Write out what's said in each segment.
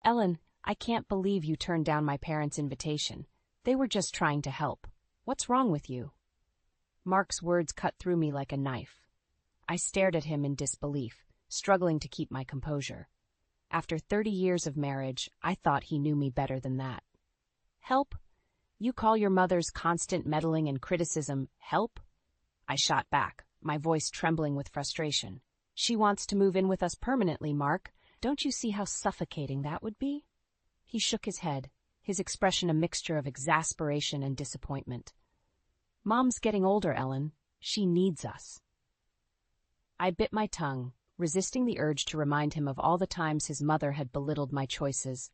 Ellen, I can't believe you turned down my parents' invitation. They were just trying to help. What's wrong with you? Mark's words cut through me like a knife. I stared at him in disbelief, struggling to keep my composure. After 30 years of marriage, I thought he knew me better than that. Help? You call your mother's constant meddling and criticism help? I shot back, my voice trembling with frustration. She wants to move in with us permanently, Mark. Don't you see how suffocating that would be? He shook his head, his expression a mixture of exasperation and disappointment. Mom's getting older, Ellen. She needs us. I bit my tongue, resisting the urge to remind him of all the times his mother had belittled my choices,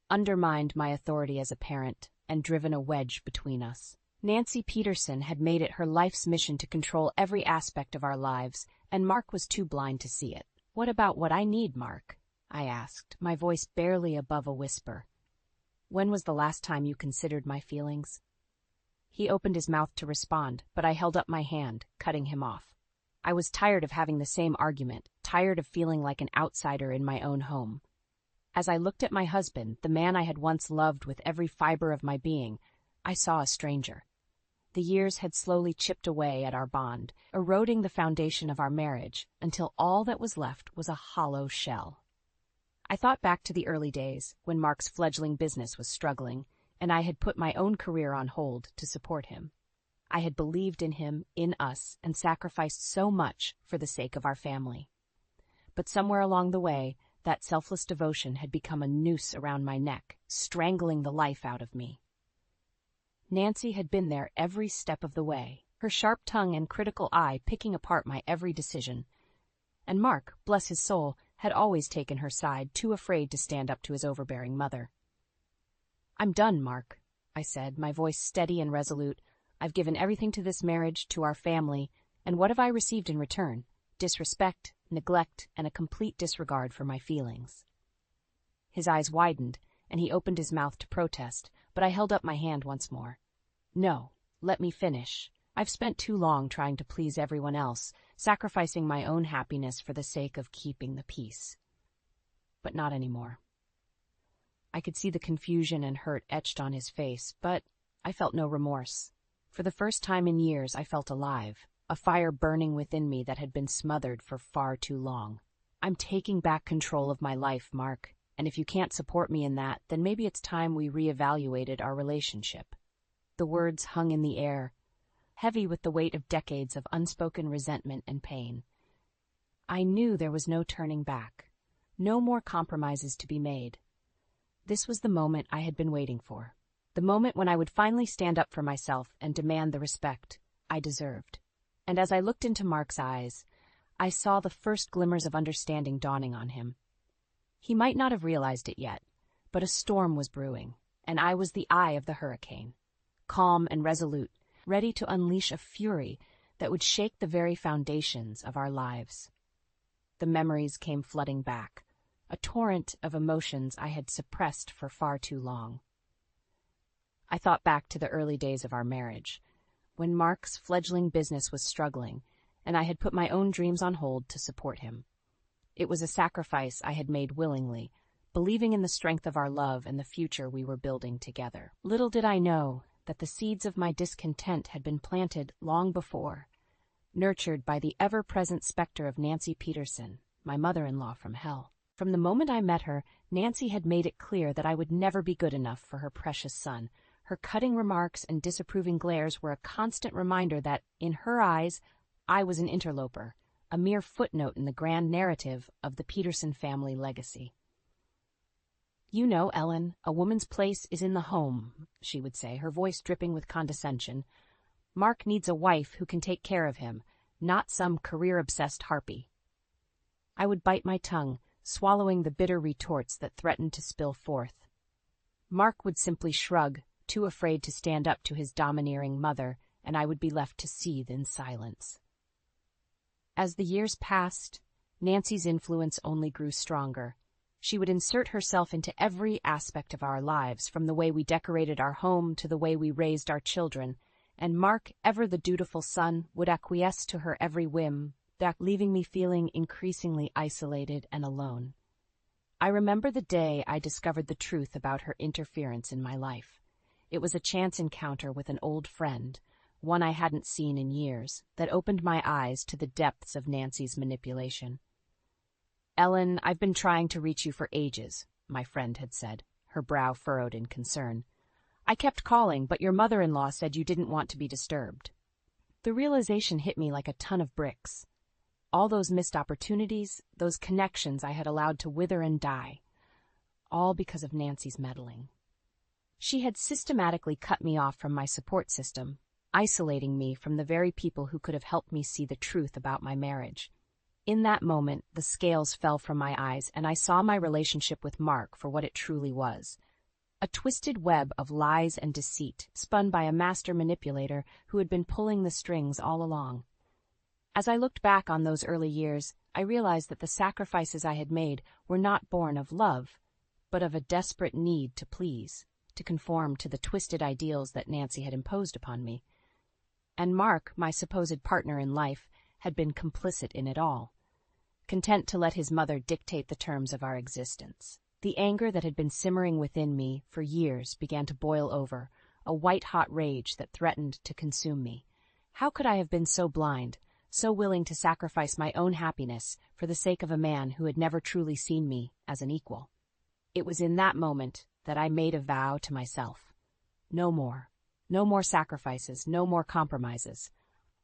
undermined my authority as a parent, and driven a wedge between us. Nancy Peterson had made it her life's mission to control every aspect of our lives, and Mark was too blind to see it. What about what I need, Mark? I asked, my voice barely above a whisper. When was the last time you considered my feelings? He opened his mouth to respond, but I held up my hand, cutting him off. I was tired of having the same argument, tired of feeling like an outsider in my own home. As I looked at my husband, the man I had once loved with every fiber of my being, I saw a stranger. The years had slowly chipped away at our bond, eroding the foundation of our marriage, until all that was left was a hollow shell. I thought back to the early days, when Mark's fledgling business was struggling, and I had put my own career on hold to support him. I had believed in him, in us, and sacrificed so much for the sake of our family. But somewhere along the way, that selfless devotion had become a noose around my neck, strangling the life out of me. Nancy had been there every step of the way, her sharp tongue and critical eye picking apart my every decision. And Mark, bless his soul, had always taken her side, too afraid to stand up to his overbearing mother. I'm done, Mark, I said, my voice steady and resolute. I've given everything to this marriage, to our family, and what have I received in return? Disrespect, neglect, and a complete disregard for my feelings. His eyes widened, and he opened his mouth to protest, but I held up my hand once more. No, let me finish. I've spent too long trying to please everyone else, sacrificing my own happiness for the sake of keeping the peace. But not anymore. I could see the confusion and hurt etched on his face, but I felt no remorse. For the first time in years, I felt alive, a fire burning within me that had been smothered for far too long. I'm taking back control of my life, Mark, and if you can't support me in that, then maybe it's time we reevaluated our relationship. The words hung in the air, heavy with the weight of decades of unspoken resentment and pain. I knew there was no turning back, no more compromises to be made. This was the moment I had been waiting for, the moment when I would finally stand up for myself and demand the respect I deserved. And as I looked into Mark's eyes, I saw the first glimmers of understanding dawning on him. He might not have realized it yet, but a storm was brewing, and I was the eye of the hurricane, calm and resolute, ready to unleash a fury that would shake the very foundations of our lives. The memories came flooding back, a torrent of emotions I had suppressed for far too long. I thought back to the early days of our marriage, when Mark's fledgling business was struggling, and I had put my own dreams on hold to support him. It was a sacrifice I had made willingly, believing in the strength of our love and the future we were building together. Little did I know that the seeds of my discontent had been planted long before, nurtured by the ever-present specter of Nancy Peterson, my mother-in-law from hell. From the moment I met her, Nancy had made it clear that I would never be good enough for her precious son. Her cutting remarks and disapproving glares were a constant reminder that, in her eyes, I was an interloper, a mere footnote in the grand narrative of the Peterson family legacy. You know, Ellen, a woman's place is in the home, she would say, her voice dripping with condescension. Mark needs a wife who can take care of him, not some career-obsessed harpy. I would bite my tongue, swallowing the bitter retorts that threatened to spill forth. Mark would simply shrug, too afraid to stand up to his domineering mother, and I would be left to seethe in silence. As the years passed, Nancy's influence only grew stronger. She would insert herself into every aspect of our lives, from the way we decorated our home to the way we raised our children, and Mark, ever the dutiful son, would acquiesce to her every whim, leaving me feeling increasingly isolated and alone. I remember the day I discovered the truth about her interference in my life. It was a chance encounter with an old friend, one I hadn't seen in years, that opened my eyes to the depths of Nancy's manipulation. "Ellen, I've been trying to reach you for ages," my friend had said, her brow furrowed in concern. "I kept calling, but your mother-in-law said you didn't want to be disturbed." The realization hit me like a ton of bricks. All those missed opportunities, those connections I had allowed to wither and die, all because of Nancy's meddling. She had systematically cut me off from my support system, isolating me from the very people who could have helped me see the truth about my marriage. In that moment, the scales fell from my eyes, and I saw my relationship with Mark for what it truly was. A twisted web of lies and deceit, spun by a master manipulator who had been pulling the strings all along. As I looked back on those early years, I realized that the sacrifices I had made were not born of love, but of a desperate need to please, to conform to the twisted ideals that Nancy had imposed upon me. And Mark, my supposed partner in life, had been complicit in it all, content to let his mother dictate the terms of our existence. The anger that had been simmering within me for years began to boil over, a white-hot rage that threatened to consume me. How could I have been so blind, so willing to sacrifice my own happiness for the sake of a man who had never truly seen me as an equal? It was in that moment that I made a vow to myself. No more. No more sacrifices, no more compromises.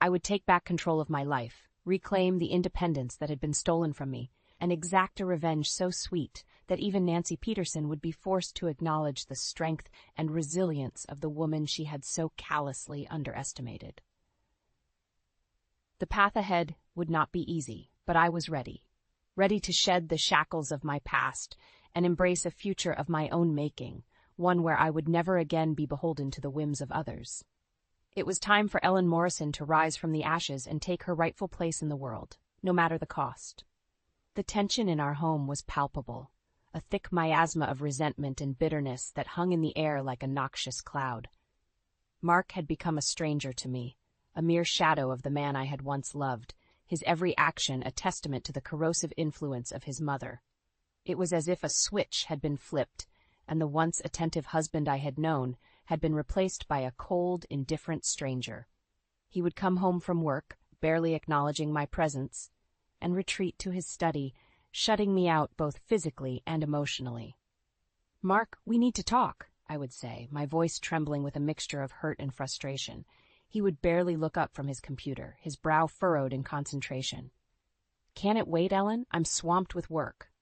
I would take back control of my life, reclaim the independence that had been stolen from me, and exact a revenge so sweet that even Nancy Peterson would be forced to acknowledge the strength and resilience of the woman she had so callously underestimated. The path ahead would not be easy, but I was ready to shed the shackles of my past and embrace a future of my own making, one where I would never again be beholden to the whims of others. It was time for Ellen Morrison to rise from the ashes and take her rightful place in the world, no matter the cost. The tension in our home was palpable, a thick miasma of resentment and bitterness that hung in the air like a noxious cloud. Mark had become a stranger to me, a mere shadow of the man I had once loved, his every action a testament to the corrosive influence of his mother. It was as if a switch had been flipped, and the once attentive husband I had known had been replaced by a cold, indifferent stranger. He would come home from work, barely acknowledging my presence, and retreat to his study, shutting me out both physically and emotionally. "Mark, we need to talk," I would say, my voice trembling with a mixture of hurt and frustration. He would barely look up from his computer, his brow furrowed in concentration. "Can it wait, Ellen? I'm swamped with work."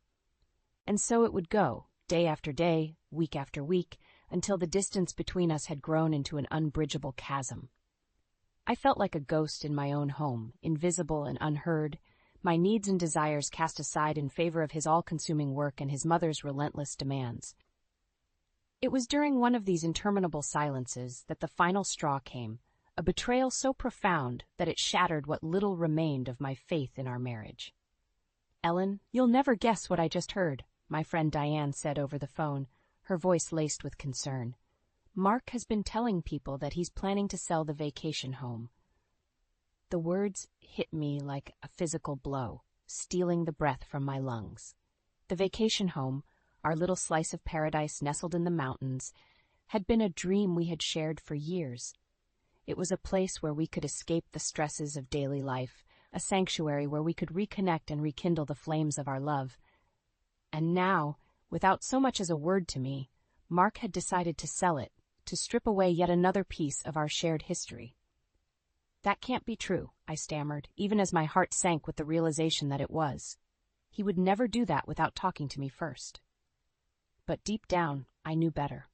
And so it would go, day after day, week after week, until the distance between us had grown into an unbridgeable chasm. I felt like a ghost in my own home, invisible and unheard, my needs and desires cast aside in favor of his all-consuming work and his mother's relentless demands. It was during one of these interminable silences that the final straw came, a betrayal so profound that it shattered what little remained of my faith in our marriage. "Ellen, you'll never guess what I just heard," my friend Diane said over the phone, her voice laced with concern. "Mark has been telling people that he's planning to sell the vacation home." The words hit me like a physical blow, stealing the breath from my lungs. The vacation home, our little slice of paradise nestled in the mountains, had been a dream we had shared for years. It was a place where we could escape the stresses of daily life, a sanctuary where we could reconnect and rekindle the flames of our love. And now, without so much as a word to me, Mark had decided to sell it, to strip away yet another piece of our shared history. "That can't be true," I stammered, even as my heart sank with the realization that it was. He would never do that without talking to me first. But deep down, I knew better.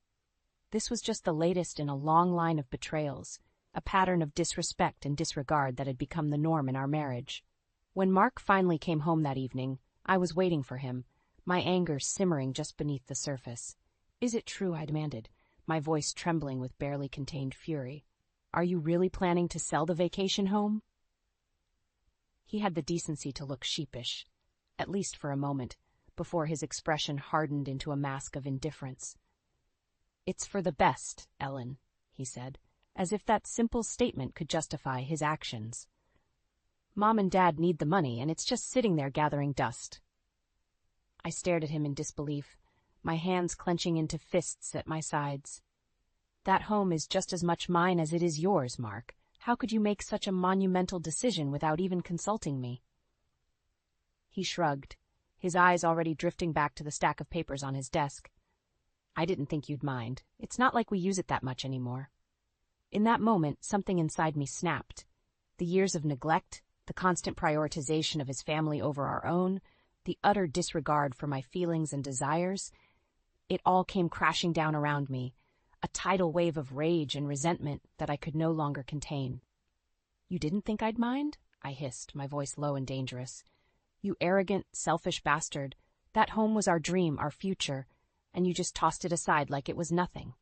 This was just the latest in a long line of betrayals, a pattern of disrespect and disregard that had become the norm in our marriage. When Mark finally came home that evening, I was waiting for him, my anger simmering just beneath the surface. "Is it true?" I demanded, my voice trembling with barely contained fury. "Are you really planning to sell the vacation home?" He had the decency to look sheepish, at least for a moment, before his expression hardened into a mask of indifference. "It's for the best, Ellen," he said, as if that simple statement could justify his actions. "Mom and Dad need the money, and it's just sitting there gathering dust." I stared at him in disbelief, my hands clenching into fists at my sides. That home is just as much mine as it is yours, Mark. How could you make such a monumental decision without even consulting me? He shrugged, his eyes already drifting back to the stack of papers on his desk. I didn't think you'd mind. It's not like we use it that much anymore. In that moment, something inside me snapped. The years of neglect, the constant prioritization of his family over our own, the utter disregard for my feelings and desires, it all came crashing down around me, a tidal wave of rage and resentment that I could no longer contain. You didn't think I'd mind? I hissed, my voice low and dangerous. You arrogant, selfish bastard. That home was our dream, our future, and you just tossed it aside like it was nothing.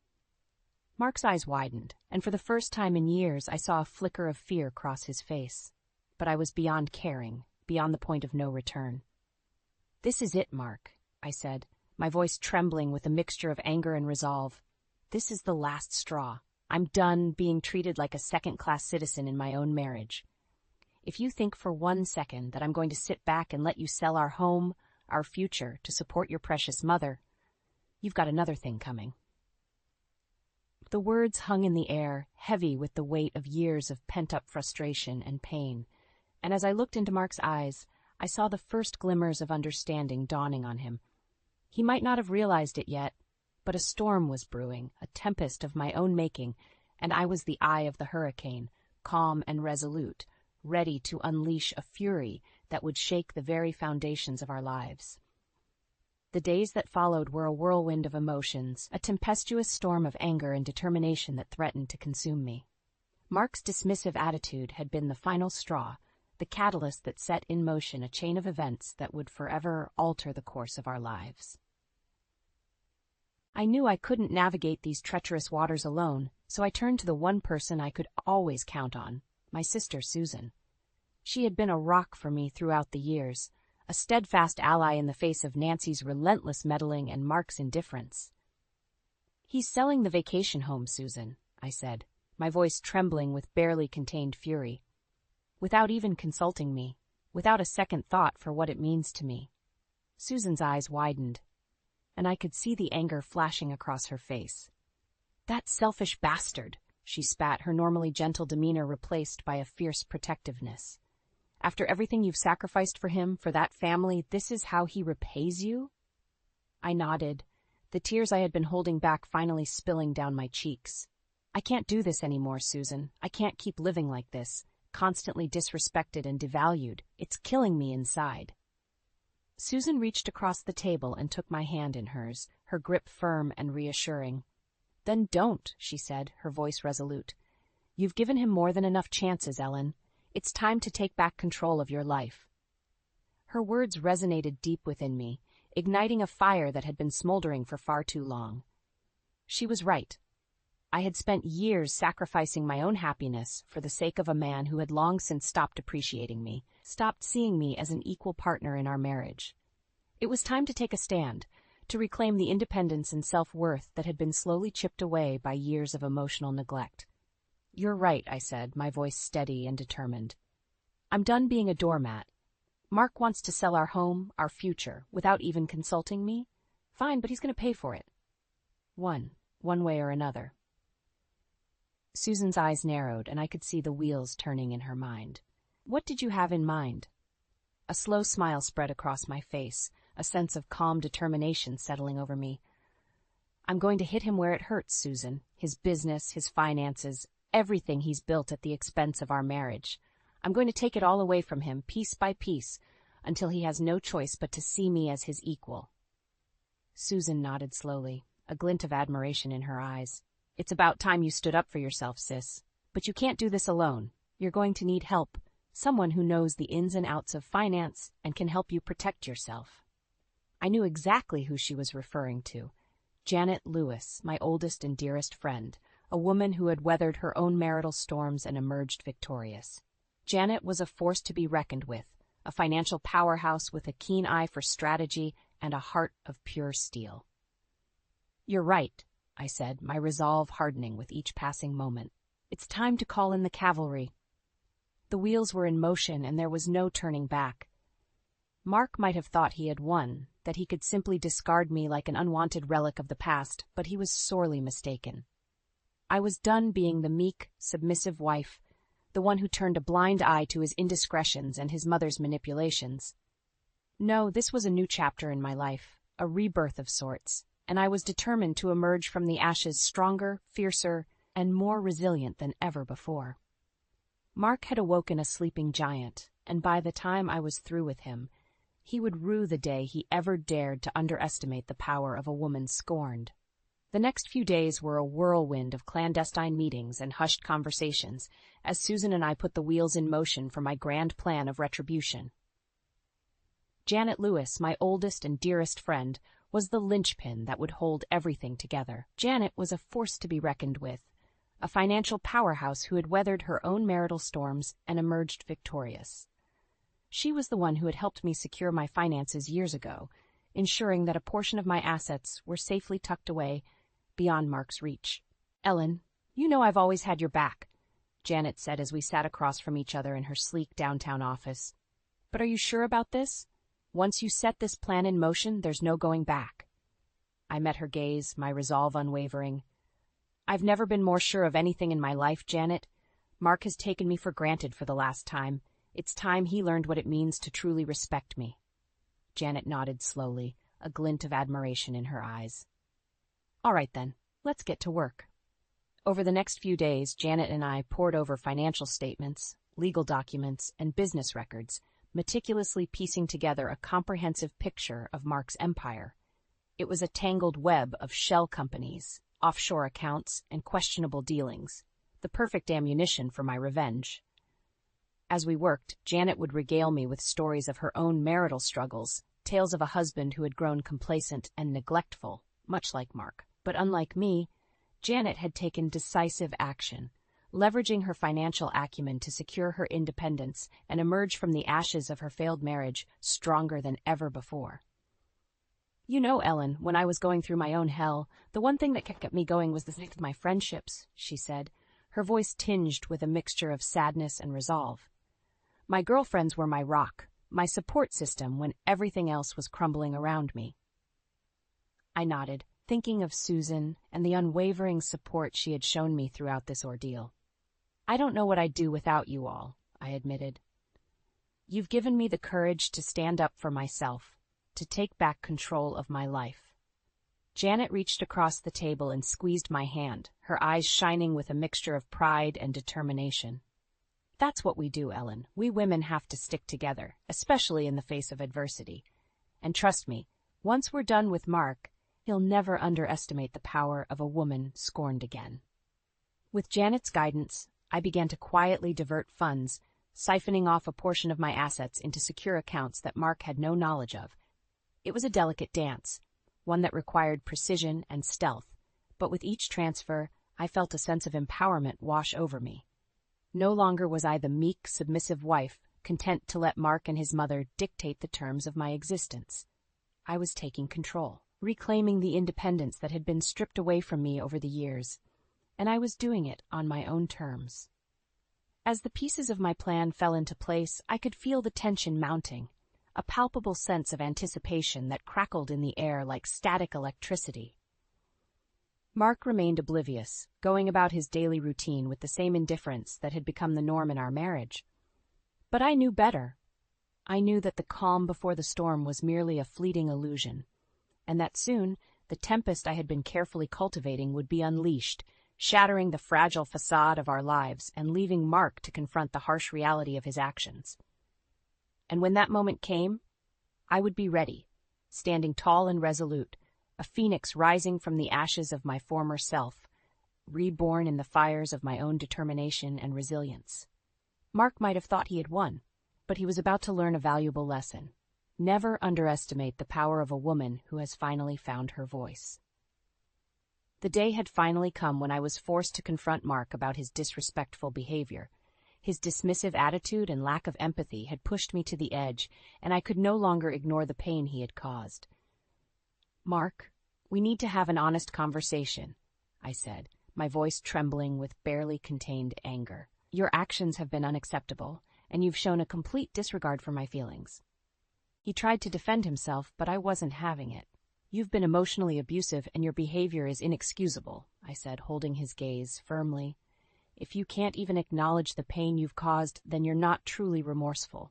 Mark's eyes widened, and for the first time in years I saw a flicker of fear cross his face. But I was beyond caring, beyond the point of no return. This is it, Mark, I said, my voice trembling with a mixture of anger and resolve. This is the last straw. I'm done being treated like a second-class citizen in my own marriage. If you think for 1 second that I'm going to sit back and let you sell our home, our future, to support your precious mother, you've got another thing coming. The words hung in the air, heavy with the weight of years of pent-up frustration and pain, and as I looked into Mark's eyes, I saw the first glimmers of understanding dawning on him. He might not have realized it yet, but a storm was brewing, a tempest of my own making, and I was the eye of the hurricane, calm and resolute, ready to unleash a fury that would shake the very foundations of our lives. The days that followed were a whirlwind of emotions, a tempestuous storm of anger and determination that threatened to consume me. Mark's dismissive attitude had been the final straw, the catalyst that set in motion a chain of events that would forever alter the course of our lives. I knew I couldn't navigate these treacherous waters alone, so I turned to the one person I could always count on, my sister Susan. She had been a rock for me throughout the years, a steadfast ally in the face of Nancy's relentless meddling and Mark's indifference. He's selling the vacation home, Susan, I said, my voice trembling with barely contained fury. Without even consulting me, without a second thought for what it means to me. Susan's eyes widened, and I could see the anger flashing across her face. That selfish bastard, she spat, her normally gentle demeanor replaced by a fierce protectiveness. After everything you've sacrificed for him, for that family, this is how he repays you? I nodded, the tears I had been holding back finally spilling down my cheeks. I can't do this anymore, Susan. I can't keep living like this, constantly disrespected and devalued. It's killing me inside. Susan reached across the table and took my hand in hers, her grip firm and reassuring. Then don't, she said, her voice resolute. You've given him more than enough chances, Ellen. It's time to take back control of your life. Her words resonated deep within me, igniting a fire that had been smoldering for far too long. She was right. I had spent years sacrificing my own happiness for the sake of a man who had long since stopped appreciating me, stopped seeing me as an equal partner in our marriage. It was time to take a stand, to reclaim the independence and self-worth that had been slowly chipped away by years of emotional neglect. You're right, I said, my voice steady and determined. I'm done being a doormat. Mark wants to sell our home, our future, without even consulting me. Fine, but he's going to pay for it. One way or another. Susan's eyes narrowed, and I could see the wheels turning in her mind. What did you have in mind? A slow smile spread across my face, a sense of calm determination settling over me. I'm going to hit him where it hurts, Susan. His business, his finances, everything he's built at the expense of our marriage. I'm going to take it all away from him, piece by piece, until he has no choice but to see me as his equal. Susan nodded slowly, a glint of admiration in her eyes. It's about time you stood up for yourself, sis. But you can't do this alone. You're going to need help, someone who knows the ins and outs of finance and can help you protect yourself. I knew exactly who she was referring to. Janet Lewis, my oldest and dearest friend, a woman who had weathered her own marital storms and emerged victorious. Janet was a force to be reckoned with, a financial powerhouse with a keen eye for strategy and a heart of pure steel. You're right, I said, my resolve hardening with each passing moment. It's time to call in the cavalry. The wheels were in motion, and there was no turning back. Mark might have thought he had won, that he could simply discard me like an unwanted relic of the past, but he was sorely mistaken. I was done being the meek, submissive wife, the one who turned a blind eye to his indiscretions and his mother's manipulations. No, this was a new chapter in my life, a rebirth of sorts, and I was determined to emerge from the ashes stronger, fiercer, and more resilient than ever before. Mark had awoken a sleeping giant, and by the time I was through with him, he would rue the day he ever dared to underestimate the power of a woman scorned. The next few days were a whirlwind of clandestine meetings and hushed conversations, as Susan and I put the wheels in motion for my grand plan of retribution. Janet Lewis, my oldest and dearest friend, was the linchpin that would hold everything together. Janet was a force to be reckoned with, a financial powerhouse who had weathered her own marital storms and emerged victorious. She was the one who had helped me secure my finances years ago, ensuring that a portion of my assets were safely tucked away beyond Mark's reach. "Ellen, you know I've always had your back," Janet said as we sat across from each other in her sleek downtown office. "But are you sure about this? Once you set this plan in motion, there's no going back." I met her gaze, my resolve unwavering. "I've never been more sure of anything in my life, Janet. Mark has taken me for granted for the last time. It's time he learned what it means to truly respect me." Janet nodded slowly, a glint of admiration in her eyes. "All right then, let's get to work." Over the next few days, Janet and I pored over financial statements, legal documents, and business records, meticulously piecing together a comprehensive picture of Mark's empire. It was a tangled web of shell companies, offshore accounts, and questionable dealings, the perfect ammunition for my revenge. As we worked, Janet would regale me with stories of her own marital struggles, tales of a husband who had grown complacent and neglectful, much like Mark. But unlike me, Janet had taken decisive action, leveraging her financial acumen to secure her independence and emerge from the ashes of her failed marriage stronger than ever before. "You know, Ellen, when I was going through my own hell, the one thing that kept me going was the strength of my friendships," she said, her voice tinged with a mixture of sadness and resolve. "My girlfriends were my rock, my support system when everything else was crumbling around me." I nodded, thinking of Susan and the unwavering support she had shown me throughout this ordeal. "I don't know what I'd do without you all," I admitted. "You've given me the courage to stand up for myself, to take back control of my life." Janet reached across the table and squeezed my hand, her eyes shining with a mixture of pride and determination. "That's what we do, Ellen. We women have to stick together, especially in the face of adversity. And trust me, once we're done with Mark, he'll never underestimate the power of a woman scorned again." With Janet's guidance, I began to quietly divert funds, siphoning off a portion of my assets into secure accounts that Mark had no knowledge of. It was a delicate dance, one that required precision and stealth, but with each transfer, I felt a sense of empowerment wash over me. No longer was I the meek, submissive wife, content to let Mark and his mother dictate the terms of my existence. I was taking control, reclaiming the independence that had been stripped away from me over the years, and I was doing it on my own terms. As the pieces of my plan fell into place, I could feel the tension mounting, a palpable sense of anticipation that crackled in the air like static electricity. Mark remained oblivious, going about his daily routine with the same indifference that had become the norm in our marriage. But I knew better. I knew that the calm before the storm was merely a fleeting illusion, and that soon the tempest I had been carefully cultivating would be unleashed, shattering the fragile facade of our lives and leaving Mark to confront the harsh reality of his actions. And when that moment came, I would be ready, standing tall and resolute, a phoenix rising from the ashes of my former self, reborn in the fires of my own determination and resilience. Mark might have thought he had won, but he was about to learn a valuable lesson. Never underestimate the power of a woman who has finally found her voice. The day had finally come when I was forced to confront Mark about his disrespectful behavior. His dismissive attitude and lack of empathy had pushed me to the edge, and I could no longer ignore the pain he had caused. "Mark, we need to have an honest conversation," I said, my voice trembling with barely contained anger. "Your actions have been unacceptable, and you've shown a complete disregard for my feelings." He tried to defend himself, but I wasn't having it. "You've been emotionally abusive and your behavior is inexcusable," I said, holding his gaze firmly. "If you can't even acknowledge the pain you've caused, then you're not truly remorseful."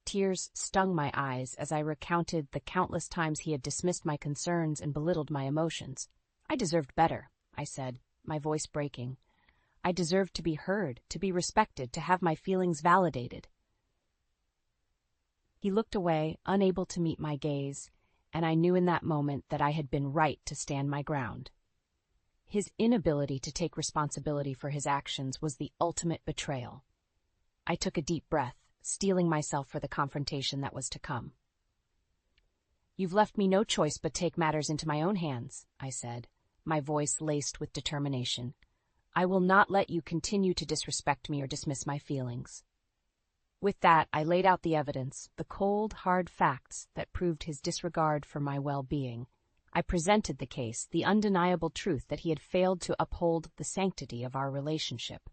Tears stung my eyes as I recounted the countless times he had dismissed my concerns and belittled my emotions. "I deserved better," I said, my voice breaking. "I deserved to be heard, to be respected, to have my feelings validated." He looked away, unable to meet my gaze, and I knew in that moment that I had been right to stand my ground. His inability to take responsibility for his actions was the ultimate betrayal. I took a deep breath, steeling myself for the confrontation that was to come. "You've left me no choice but take matters into my own hands," I said, my voice laced with determination. "I will not let you continue to disrespect me or dismiss my feelings." With that, I laid out the evidence, the cold, hard facts that proved his disregard for my well-being. I presented the case, the undeniable truth that he had failed to uphold the sanctity of our relationship.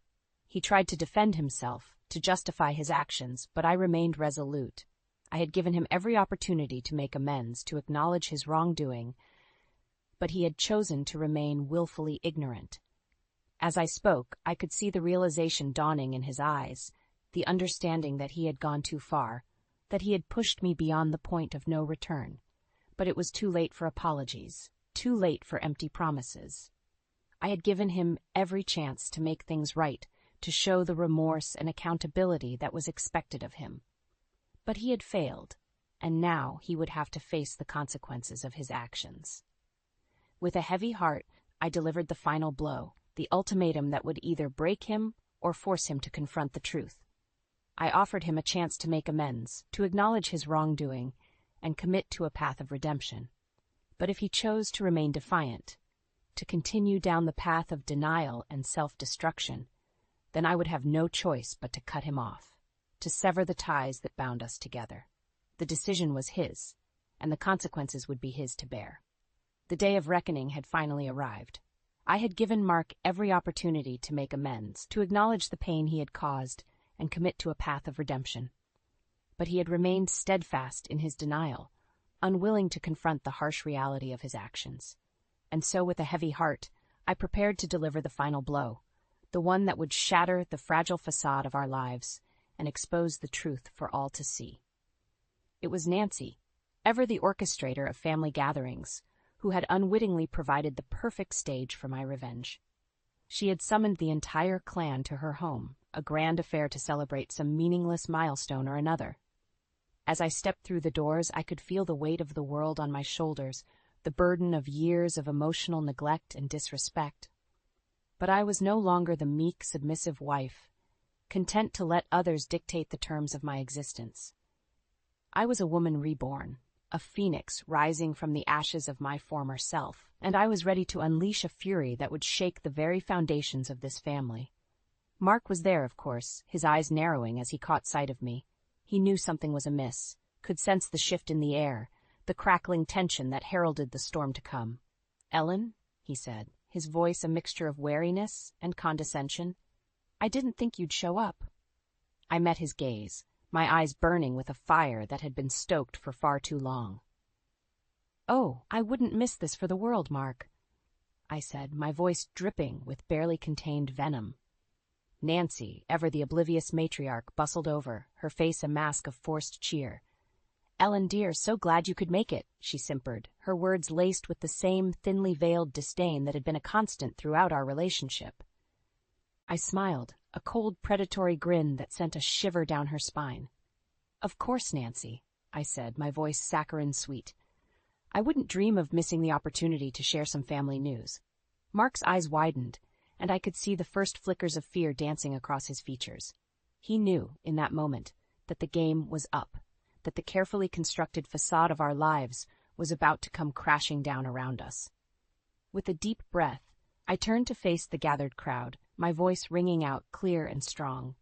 He tried to defend himself, to justify his actions, but I remained resolute. I had given him every opportunity to make amends, to acknowledge his wrongdoing, but he had chosen to remain willfully ignorant. As I spoke, I could see the realization dawning in his eyes, the understanding that he had gone too far, that he had pushed me beyond the point of no return. But it was too late for apologies, too late for empty promises. I had given him every chance to make things right, to show the remorse and accountability that was expected of him. But he had failed, and now he would have to face the consequences of his actions. With a heavy heart, I delivered the final blow, the ultimatum that would either break him or force him to confront the truth. I offered him a chance to make amends, to acknowledge his wrongdoing, and commit to a path of redemption. But if he chose to remain defiant, to continue down the path of denial and self-destruction, then I would have no choice but to cut him off, to sever the ties that bound us together. The decision was his, and the consequences would be his to bear. The day of reckoning had finally arrived. I had given Mark every opportunity to make amends, to acknowledge the pain he had caused, and commit to a path of redemption. But he had remained steadfast in his denial, unwilling to confront the harsh reality of his actions. And so, with a heavy heart, I prepared to deliver the final blow, the one that would shatter the fragile facade of our lives and expose the truth for all to see. It was Nancy, ever the orchestrator of family gatherings, who had unwittingly provided the perfect stage for my revenge. She had summoned the entire clan to her home, a grand affair to celebrate some meaningless milestone or another. As I stepped through the doors, I could feel the weight of the world on my shoulders, the burden of years of emotional neglect and disrespect. But I was no longer the meek, submissive wife, content to let others dictate the terms of my existence. I was a woman reborn, a phoenix rising from the ashes of my former self, and I was ready to unleash a fury that would shake the very foundations of this family. Mark was there, of course, his eyes narrowing as he caught sight of me. He knew something was amiss, could sense the shift in the air, the crackling tension that heralded the storm to come. "Ellen," he said, his voice a mixture of wariness and condescension, "I didn't think you'd show up." I met his gaze, my eyes burning with a fire that had been stoked for far too long. "Oh, I wouldn't miss this for the world, Mark," I said, my voice dripping with barely contained venom. Nancy, ever the oblivious matriarch, bustled over, her face a mask of forced cheer. "Ellen, dear, so glad you could make it," she simpered, her words laced with the same thinly veiled disdain that had been a constant throughout our relationship. I smiled, a cold, predatory grin that sent a shiver down her spine. "Of course, Nancy," I said, my voice saccharine sweet. "I wouldn't dream of missing the opportunity to share some family news." Mark's eyes widened, and I could see the first flickers of fear dancing across his features. He knew, in that moment, that the game was up, that the carefully constructed facade of our lives was about to come crashing down around us. With a deep breath, I turned to face the gathered crowd, my voice ringing out clear and strong.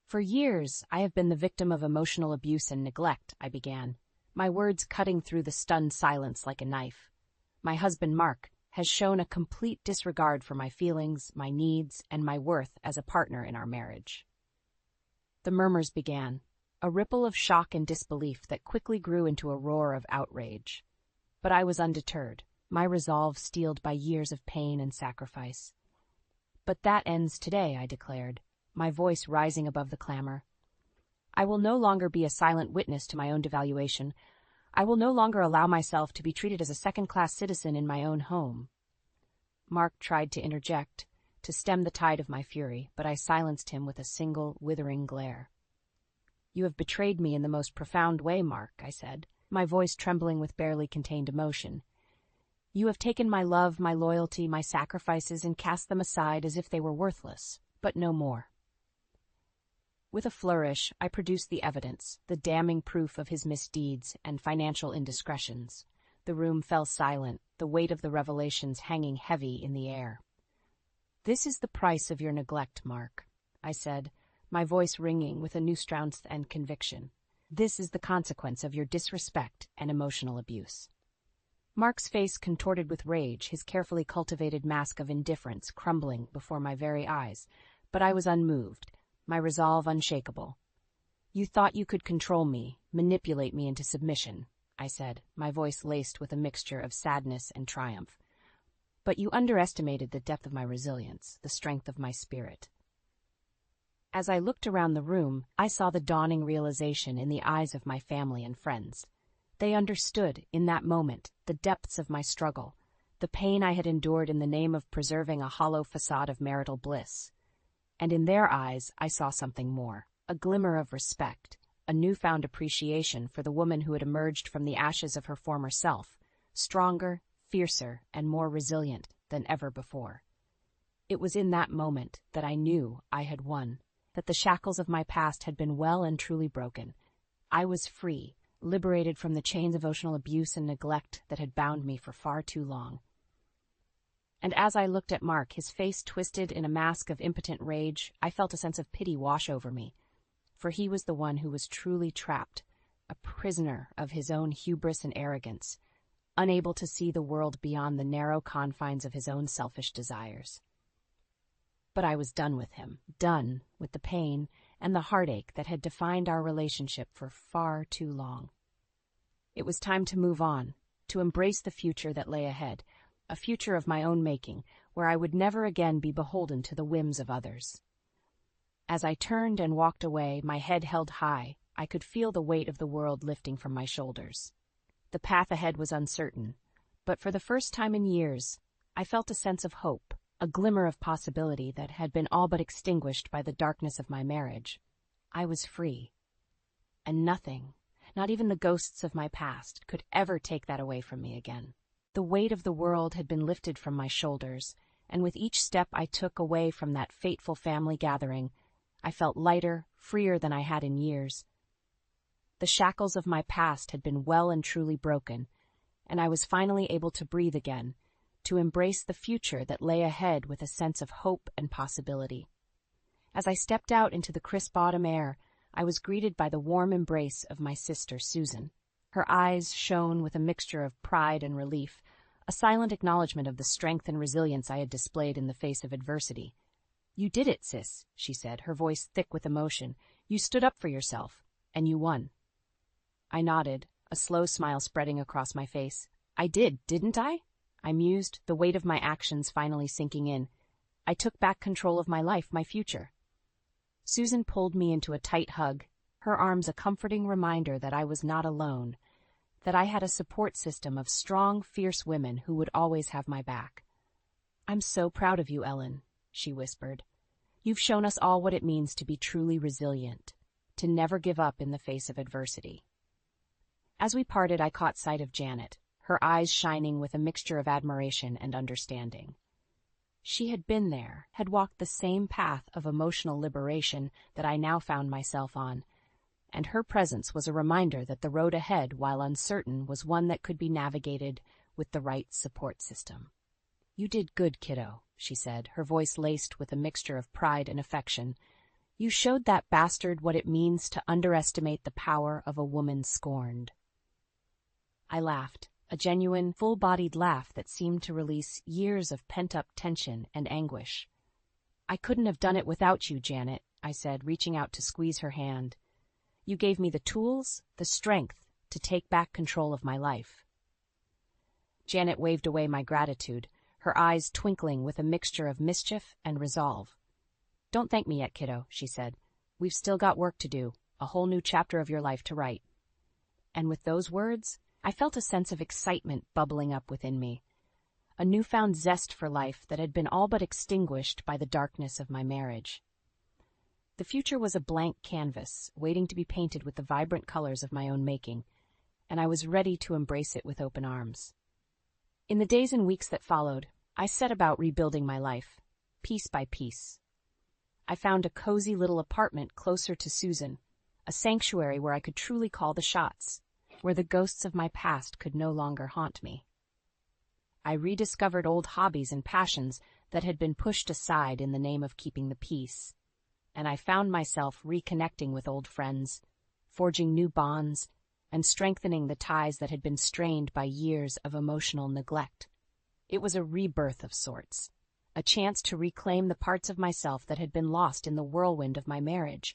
"For years, I have been the victim of emotional abuse and neglect," I began, my words cutting through the stunned silence like a knife. "My husband, Mark, has shown a complete disregard for my feelings, my needs, and my worth as a partner in our marriage." The murmurs began, a ripple of shock and disbelief that quickly grew into a roar of outrage. But I was undeterred, my resolve steeled by years of pain and sacrifice. "But that ends today," I declared, my voice rising above the clamor. "I will no longer be a silent witness to my own devaluation. I will no longer allow myself to be treated as a second-class citizen in my own home." Mark tried to interject, to stem the tide of my fury, but I silenced him with a single, withering glare. "You have betrayed me in the most profound way, Mark," I said, my voice trembling with barely contained emotion. "You have taken my love, my loyalty, my sacrifices, and cast them aside as if they were worthless, but no more." With a flourish, I produced the evidence, the damning proof of his misdeeds and financial indiscretions. The room fell silent, the weight of the revelations hanging heavy in the air. "This is the price of your neglect, Mark," I said, my voice ringing with a new strength and conviction. "This is the consequence of your disrespect and emotional abuse." Mark's face contorted with rage, his carefully cultivated mask of indifference crumbling before my very eyes, but I was unmoved, my resolve unshakable. "You thought you could control me, manipulate me into submission," I said, my voice laced with a mixture of sadness and triumph. "But you underestimated the depth of my resilience, the strength of my spirit." As I looked around the room, I saw the dawning realization in the eyes of my family and friends. They understood, in that moment, the depths of my struggle, the pain I had endured in the name of preserving a hollow facade of marital bliss. And in their eyes, I saw something more, a glimmer of respect, a newfound appreciation for the woman who had emerged from the ashes of her former self, stronger, fiercer, and more resilient than ever before. It was in that moment that I knew I had won, that the shackles of my past had been well and truly broken. I was free, liberated from the chains of emotional abuse and neglect that had bound me for far too long. And as I looked at Mark, his face twisted in a mask of impotent rage, I felt a sense of pity wash over me. For he was the one who was truly trapped, a prisoner of his own hubris and arrogance, unable to see the world beyond the narrow confines of his own selfish desires. But I was done with him, done with the pain and the heartache that had defined our relationship for far too long. It was time to move on, to embrace the future that lay ahead, a future of my own making, where I would never again be beholden to the whims of others. As I turned and walked away, my head held high, I could feel the weight of the world lifting from my shoulders. The path ahead was uncertain, but for the first time in years, I felt a sense of hope, a glimmer of possibility that had been all but extinguished by the darkness of my marriage. I was free. And nothing, not even the ghosts of my past, could ever take that away from me again. The weight of the world had been lifted from my shoulders, and with each step I took away from that fateful family gathering, I felt lighter, freer than I had in years. The shackles of my past had been well and truly broken, and I was finally able to breathe again, to embrace the future that lay ahead with a sense of hope and possibility. As I stepped out into the crisp autumn air, I was greeted by the warm embrace of my sister, Susan. Her eyes shone with a mixture of pride and relief, a silent acknowledgement of the strength and resilience I had displayed in the face of adversity. "You did it, sis," she said, her voice thick with emotion. "You stood up for yourself, and you won." I nodded, a slow smile spreading across my face. "I did, didn't I?" I mused, the weight of my actions finally sinking in. I took back control of my life, my future. Susan pulled me into a tight hug, her arms a comforting reminder that I was not alone, that I had a support system of strong, fierce women who would always have my back. "I'm so proud of you, Ellen," she whispered. "You've shown us all what it means to be truly resilient, to never give up in the face of adversity." As we parted, I caught sight of Janet, her eyes shining with a mixture of admiration and understanding. She had been there, had walked the same path of emotional liberation that I now found myself on, and her presence was a reminder that the road ahead, while uncertain, was one that could be navigated with the right support system. "You did good, kiddo," she said, her voice laced with a mixture of pride and affection. "You showed that bastard what it means to underestimate the power of a woman scorned." I laughed, a genuine, full-bodied laugh that seemed to release years of pent-up tension and anguish. "I couldn't have done it without you, Janet," I said, reaching out to squeeze her hand. You gave me the tools, the strength, to take back control of my life." Janet waved away my gratitude, her eyes twinkling with a mixture of mischief and resolve. "Don't thank me yet, kiddo," she said. "We've still got work to do, a whole new chapter of your life to write." And with those words, I felt a sense of excitement bubbling up within me, a newfound zest for life that had been all but extinguished by the darkness of my marriage. The future was a blank canvas, waiting to be painted with the vibrant colors of my own making, and I was ready to embrace it with open arms. In the days and weeks that followed, I set about rebuilding my life, piece by piece. I found a cozy little apartment closer to Susan, a sanctuary where I could truly call the shots, where the ghosts of my past could no longer haunt me. I rediscovered old hobbies and passions that had been pushed aside in the name of keeping the peace, and I found myself reconnecting with old friends, forging new bonds, and strengthening the ties that had been strained by years of emotional neglect. It was a rebirth of sorts, a chance to reclaim the parts of myself that had been lost in the whirlwind of my marriage.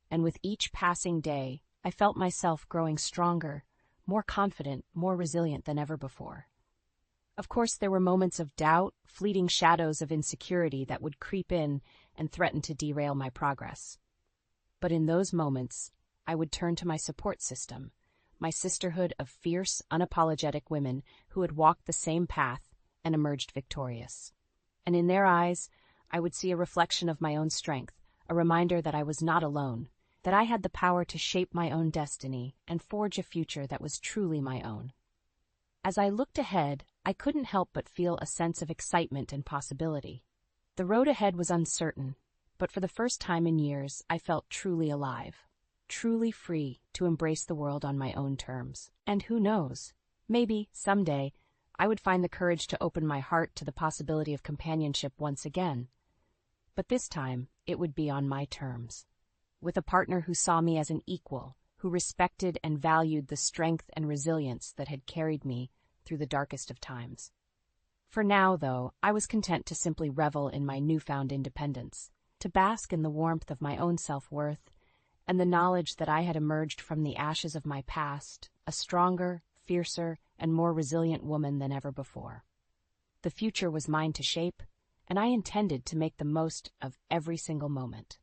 And with each passing day, I felt myself growing stronger, more confident, more resilient than ever before. Of course, there were moments of doubt, fleeting shadows of insecurity that would creep in and threaten to derail my progress. But in those moments, I would turn to my support system, my sisterhood of fierce, unapologetic women who had walked the same path and emerged victorious. And in their eyes, I would see a reflection of my own strength, a reminder that I was not alone, that I had the power to shape my own destiny and forge a future that was truly my own. As I looked ahead, I couldn't help but feel a sense of excitement and possibility. The road ahead was uncertain, but for the first time in years, I felt truly alive, truly free to embrace the world on my own terms. And who knows, maybe, someday, I would find the courage to open my heart to the possibility of companionship once again. But this time, it would be on my terms, with a partner who saw me as an equal, who respected and valued the strength and resilience that had carried me through the darkest of times. For now, though, I was content to simply revel in my newfound independence, to bask in the warmth of my own self-worth, and the knowledge that I had emerged from the ashes of my past, a stronger, fiercer, and more resilient woman than ever before. The future was mine to shape, and I intended to make the most of every single moment.